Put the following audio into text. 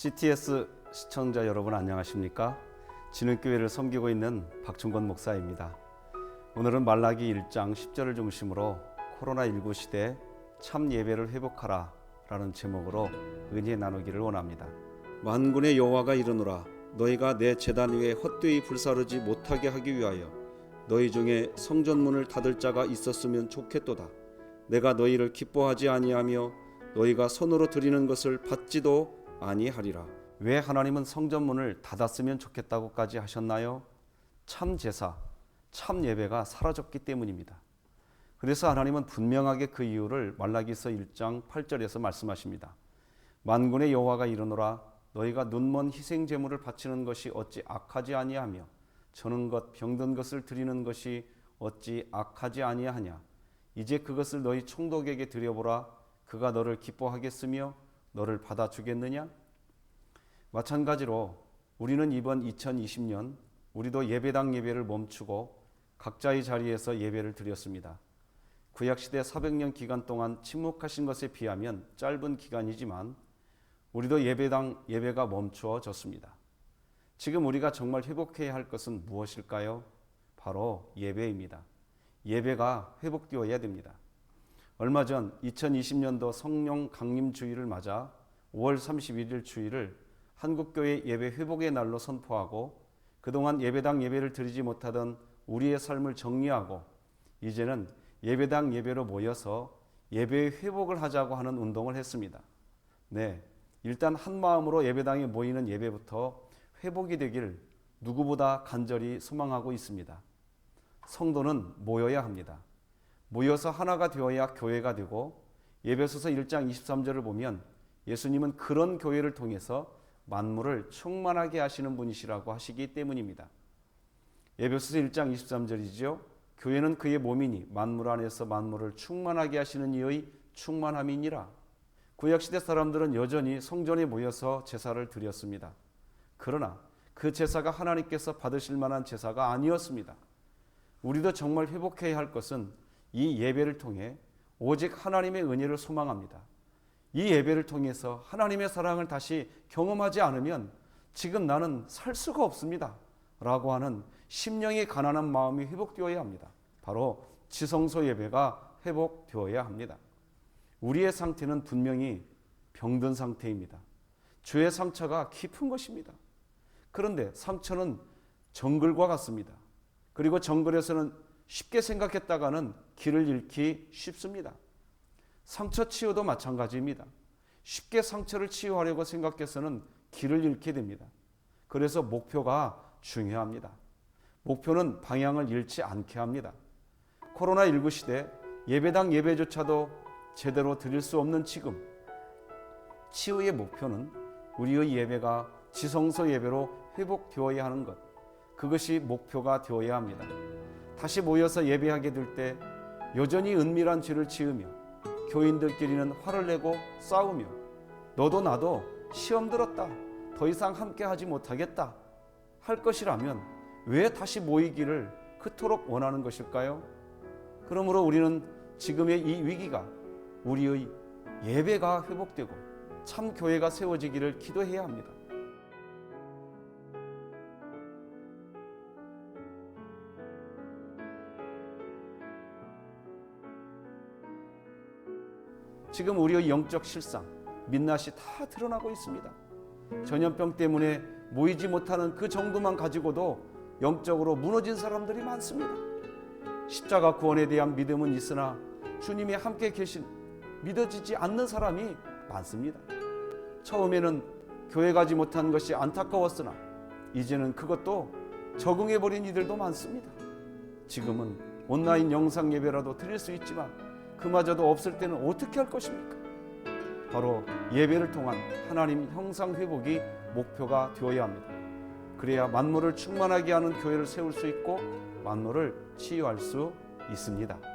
CTS 시청자 여러분 안녕하십니까? 진흥교회를 섬기고 있는 박충건 목사입니다. 오늘은 말라기 1장 10절을 중심으로 코로나19 시대 참 예배를 회복하라 라는 제목으로 은혜 나누기를 원합니다. 만군의 여호와가 이르노라 너희가 내 제단 위에 헛되이 불사르지 못하게 하기 위하여 너희 중에 성전문을 닫을 자가 있었으면 좋겠도다. 내가 너희를 기뻐하지 아니하며 너희가 손으로 드리는 것을 받지도 아니하리라. 왜 하나님은 성전문을 닫았으면 좋겠다고까지 하셨나요? 참 제사, 참 예배가 사라졌기 때문입니다. 그래서 하나님은 분명하게 그 이유를 말라기서 1장 8절에서 말씀하십니다. 만군의 여호와가 이르노라 너희가 눈먼 희생 제물을 바치는 것이 어찌 악하지 아니하며 저는 것 병든 것을 드리는 것이 어찌 악하지 아니하냐. 이제 그것을 너희 총독에게 드려보라. 그가 너를 기뻐하겠으며 너를 받아주겠느냐? 마찬가지로 우리는 이번 2020년 우리도 예배당 예배를 멈추고 각자의 자리에서 예배를 드렸습니다. 구약시대 400년 기간 동안 침묵하신 것에 비하면 짧은 기간이지만 우리도 예배당 예배가 멈추어졌습니다. 지금 우리가 정말 회복해야 할 것은 무엇일까요? 바로 예배입니다. 예배가 회복되어야 됩니다. 얼마 전 2020년도 성령 강림 주일을 맞아 5월 31일 주일을 한국교회 예배 회복의 날로 선포하고 그동안 예배당 예배를 드리지 못하던 우리의 삶을 정리하고 이제는 예배당 예배로 모여서 예배의 회복을 하자고 하는 운동을 했습니다. 네, 일단 한 마음으로 예배당에 모이는 예배부터 회복이 되길 누구보다 간절히 소망하고 있습니다. 성도는 모여야 합니다. 모여서 하나가 되어야 교회가 되고 에베소서 1장 23절을 보면 예수님은 그런 교회를 통해서 만물을 충만하게 하시는 분이시라고 하시기 때문입니다. 에베소서 1장 23절이죠. 교회는 그의 몸이니 만물 안에서 만물을 충만하게 하시는 이의 충만함이니라. 구약시대 사람들은 여전히 성전에 모여서 제사를 드렸습니다. 그러나 그 제사가 하나님께서 받으실 만한 제사가 아니었습니다. 우리도 정말 회복해야 할 것은 이 예배를 통해 오직 하나님의 은혜를 소망합니다. 이 예배를 통해서 하나님의 사랑을 다시 경험하지 않으면 지금 나는 살 수가 없습니다 라고 하는 심령이 가난한 마음이 회복되어야 합니다. 바로 지성소 예배가 회복되어야 합니다. 우리의 상태는 분명히 병든 상태입니다. 죄의 상처가 깊은 것입니다. 그런데 상처는 정글과 같습니다. 그리고 정글에서는 쉽게 생각했다가는 길을 잃기 쉽습니다. 상처 치유도 마찬가지입니다. 쉽게 상처를 치유하려고 생각해서는 길을 잃게 됩니다. 그래서 목표가 중요합니다. 목표는 방향을 잃지 않게 합니다. 코로나19 시대 예배당 예배조차도 제대로 드릴 수 없는 지금 치유의 목표는 우리의 예배가 지성소 예배로 회복되어야 하는 것, 그것이 목표가 되어야 합니다. 다시 모여서 예배하게 될 때 여전히 은밀한 죄를 지으며 교인들끼리는 화를 내고 싸우며 너도 나도 시험 들었다, 더 이상 함께 하지 못하겠다 할 것이라면 왜 다시 모이기를 그토록 원하는 것일까요? 그러므로 우리는 지금의 이 위기가 우리의 예배가 회복되고 참 교회가 세워지기를 기도해야 합니다. 지금 우리의 영적 실상, 민낯이 다 드러나고 있습니다. 전염병 때문에 모이지 못하는 그 정도만 가지고도 영적으로 무너진 사람들이 많습니다. 십자가 구원에 대한 믿음은 있으나 주님이 함께 계신 믿어지지 않는 사람이 많습니다. 처음에는 교회 가지 못한 것이 안타까웠으나 이제는 그것도 적응해버린 이들도 많습니다. 지금은 온라인 영상 예배라도 드릴 수 있지만 그마저도 없을 때는 어떻게 할 것입니까? 바로 예배를 통한 하나님 형상 회복이 목표가 되어야 합니다. 그래야 만물을 충만하게 하는 교회를 세울 수 있고 만물을 치유할 수 있습니다.